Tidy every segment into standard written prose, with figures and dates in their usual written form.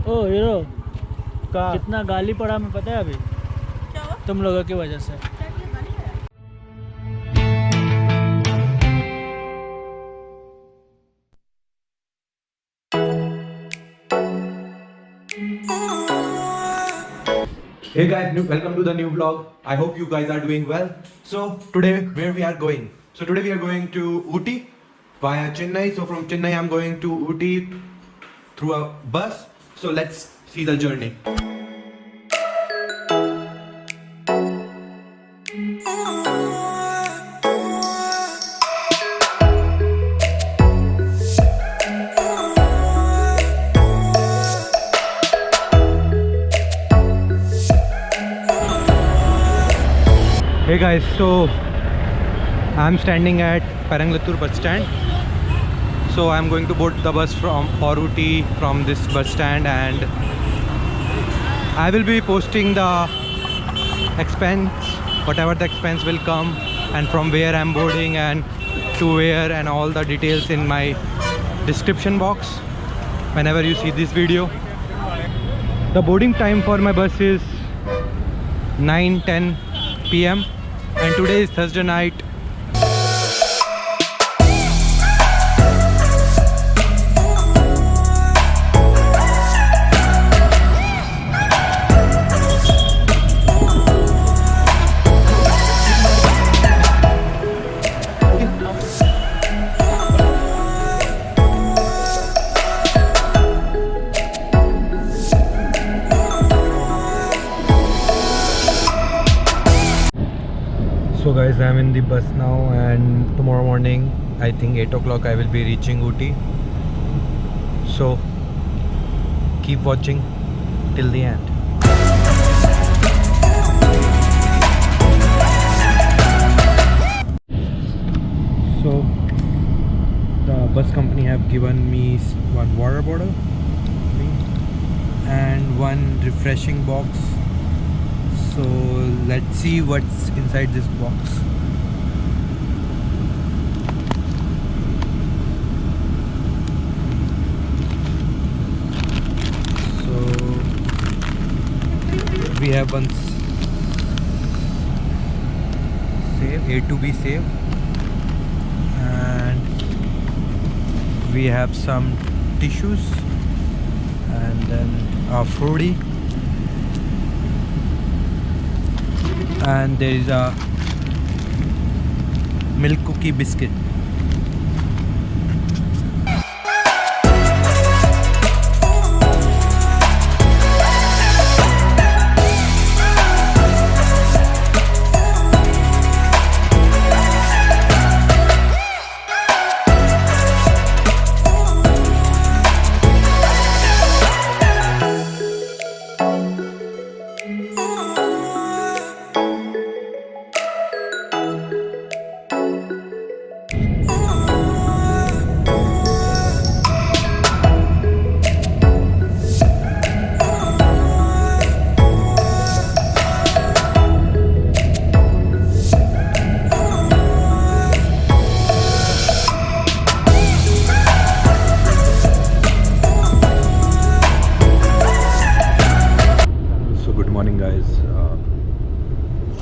ओ hero का कितना गाली पड़ा मैं पता है अभी क्या हुआ? तुम लोगों की वजह से। क्या किया गाली है? Hey guys, welcome to the new vlog. I hope you guys are doing well. So today where we are going? So today we are going to Ooty via Chennai. So from Chennai I'm going to Ooty through a bus. So let's see the journey. Hey guys, so I'm standing at Perungalathur bus stand. So I'm going to board the bus for Ooty from this bus stand, and I will be posting the expense, whatever the expense will come, and from where I'm boarding and to where, and all the details in my description box whenever you see this video. The boarding time for my bus is 9:10 PM and today is Thursday night. So guys, I'm in the bus now, and tomorrow morning I think 8 o'clock I will be reaching Ooty. So keep watching till the end. So the bus company have given me one water bottle and one refreshing box. So let's see what's inside this box. So we have one save, A to B save, and we have some tissues, and then a fruity. And there is a milk cookie biscuit.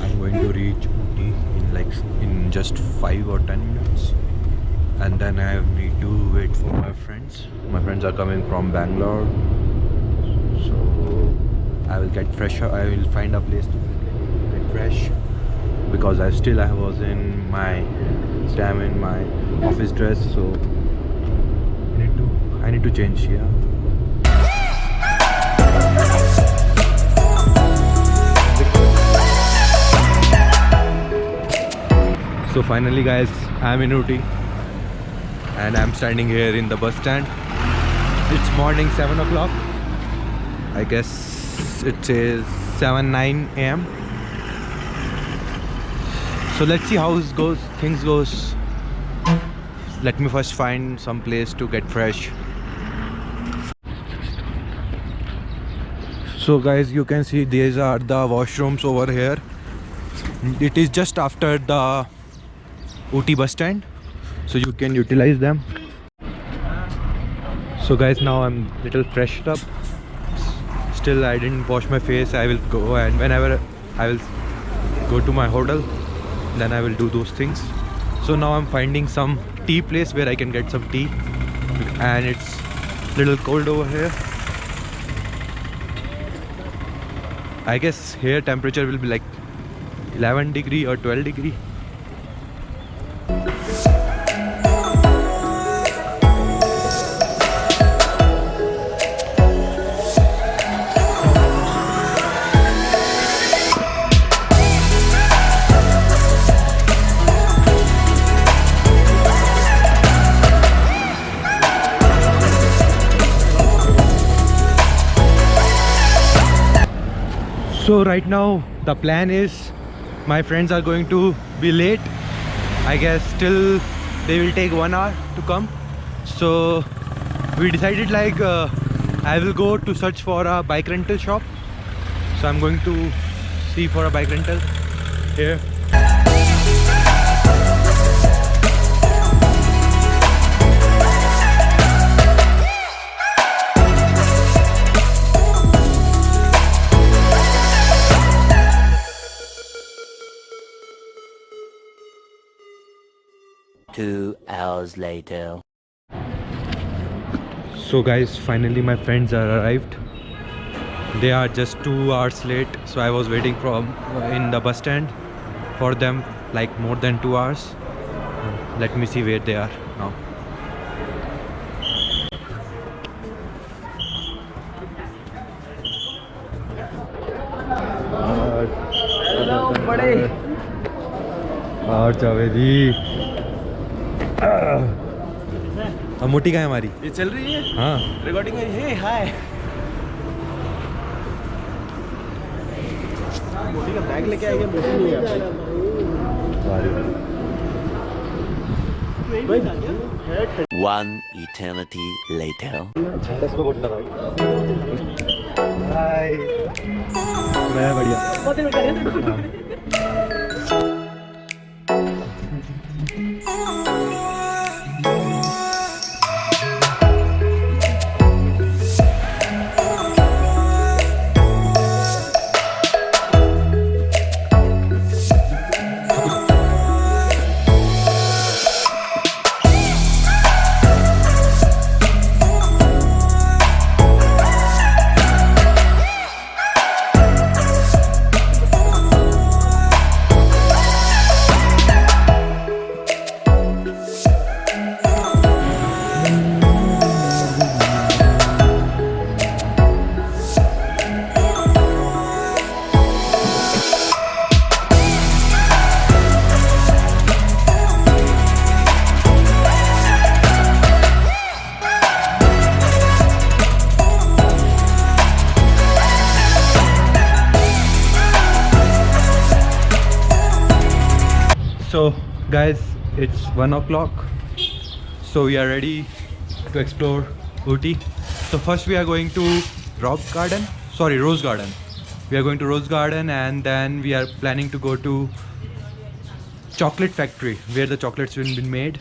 I'm going to reach Ooty in just 5 or 10 minutes, and then I need to wait for my friends. My friends are coming from Bangalore, so I will get fresh. I will find a place to get fresh because I was in my office dress, so I need to change here. So finally guys, I'm in Ooty and I'm standing here in the bus stand. It's morning 7 o'clock. I guess it says 7:09 AM. So let's see how things goes. Let me first find some place to get fresh. So guys, you can see these are the washrooms over here. It is just after the Ooty bus stand, so you can utilize them. So guys, now I'm little freshed up, still I didn't wash my face. I will go, and whenever I will go to my hotel, then I will do those things. So now I'm finding some tea place where I can get some tea, and it's little cold over here. I guess here temperature will be like 11 degree or 12 degree. So right now the plan is my friends are going to be late. I guess till they will take 1 hour to come. So we decided like I will go to search for a bike rental shop. So I'm going to see for a bike rental here. Two hours later. So guys, finally my friends are arrived. They are just 2 hours late, so I was waiting from in the bus stand for them like more than 2 hours. Let me see where they are now. Hello बड़े और जावेदी अब मोटी का है हमारी, ये चल रही है हाँ रिकॉर्डिंग है। हे हाय मोटी का बैग लेके आएंगे, मोटी नहीं है One eternity later. हाय मैं बढ़िया। So guys, it's 1 o'clock, so we are ready to explore Ooty. So first we are going to Rose Garden. We are going to Rose Garden, and then we are planning to go to chocolate factory where the chocolates will be made.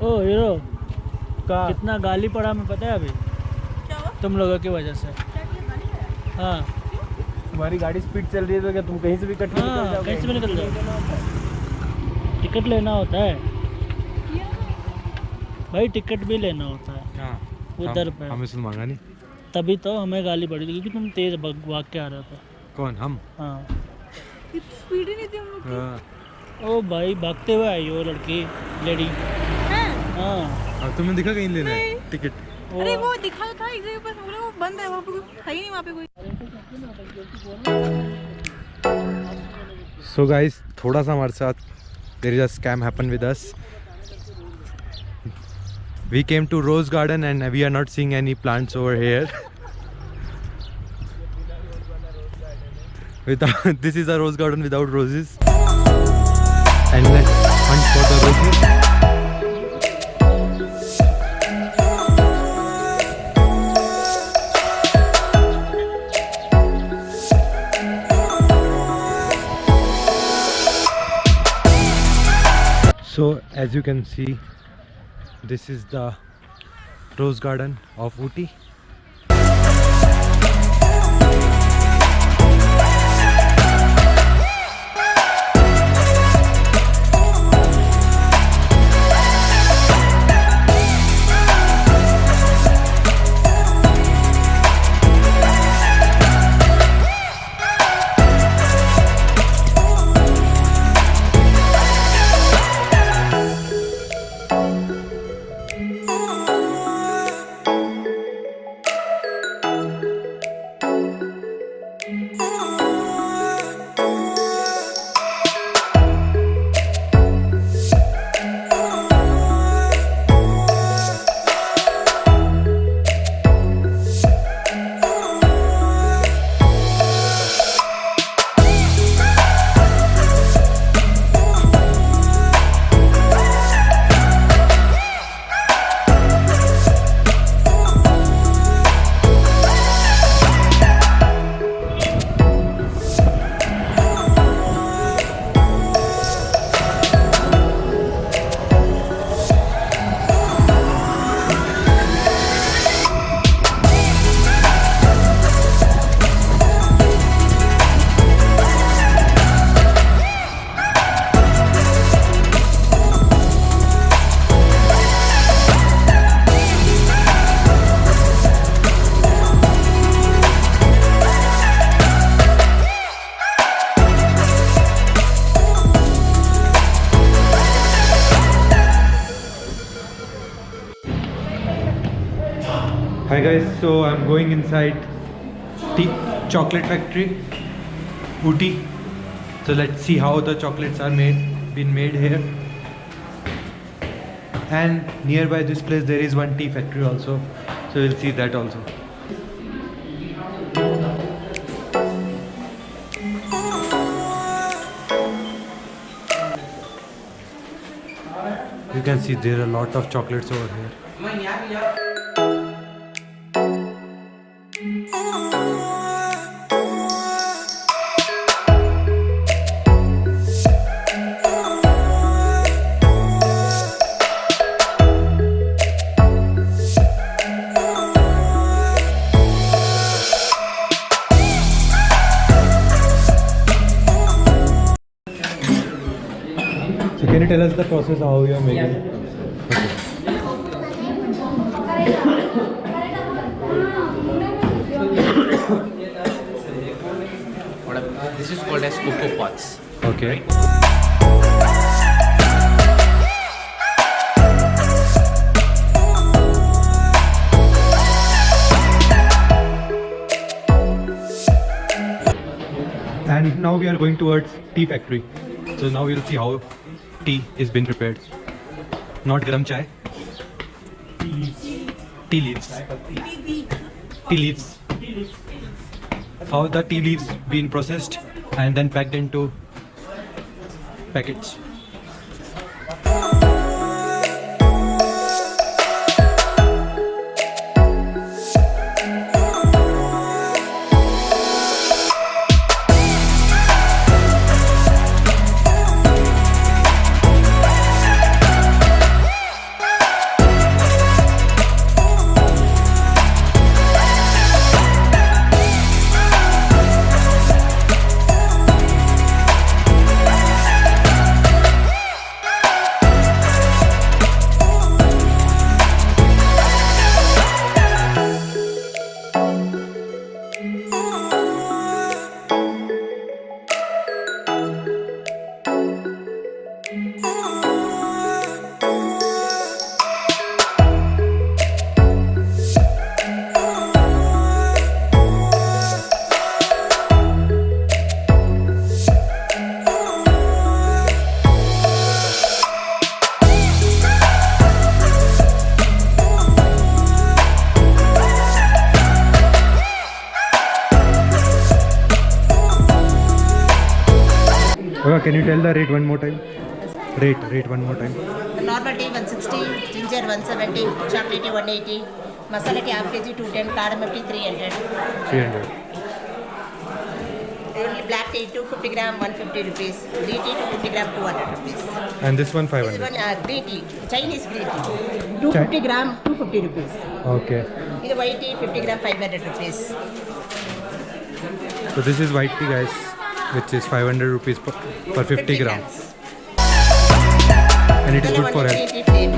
ओ hero कितना गाली पड़ा हमें पता है अभी। क्या हुआ? तुम लोगों की वजह से। क्या किया? गाली खाया? हाँ तुम्हारी गाड़ी स्पीड चल रही है तो क्या तुम कहीं से भी कट के निकल हाँ जाओगे? कहीं से भी निकल जाओ। टिकट लेना होता है भाई, टिकट भी लेना होता है हाँ उधर पे। हमें सुन मांगा नहीं। तभी तो हमें गाली पड़ी थी क्योंकि तुम तेज भाग के आ रहे थे। कौन हम? हाँ स्पीड ही नहीं थी हम लोग की। हाँ। ओ भाई भागते हुए आई वो लड़की लेडी। हैं? हाँ अब तुम्हें दिखा कहीं लेना है टिकट? अरे वो दिखा था एक जगह पर, बोले वो बंद है, वहाँ पे कोई था ही नहीं, वहाँ पे कोई। So guys, थोड़ा सा हमारे साथ there is a scam happened with us. We came to Rose Garden and we are not seeing any plants over here. Without, this is a rose garden without roses. And let's hunt for the roses. So as you can see, this is the rose garden of Ooty. Hi guys, so I'm going inside tea chocolate factory, Ooty. So let's see how the chocolates are been made here. And nearby this place there is one tea factory also. So we'll see that also. You can see there are a lot of chocolates over here. So can you tell us the process how you are making? This is called as cocoa pots. Okay. And now we are going towards tea factory. So now we'll see how tea is being prepared. Not garam chai. Tea leaves. Tea leaves. How the tea leaves being processed and then packed into packets. Shiva, can you tell the rate one more time? Rate one more time. The normal tea 160, ginger 170, chocolatey 180, masala tea half kg 210, cardamom tea 300. 300. Black tea 250 gram 150 rupees, green tea 250 gram 200 rupees. And this one This 500. one green tea, Chinese green tea, 250 gram 250 rupees. Okay. This white tea 50 gram 500 rupees. So this is white tea, guys, which is 500 rupees per 50 grams. And it is good for health. Green tea flame.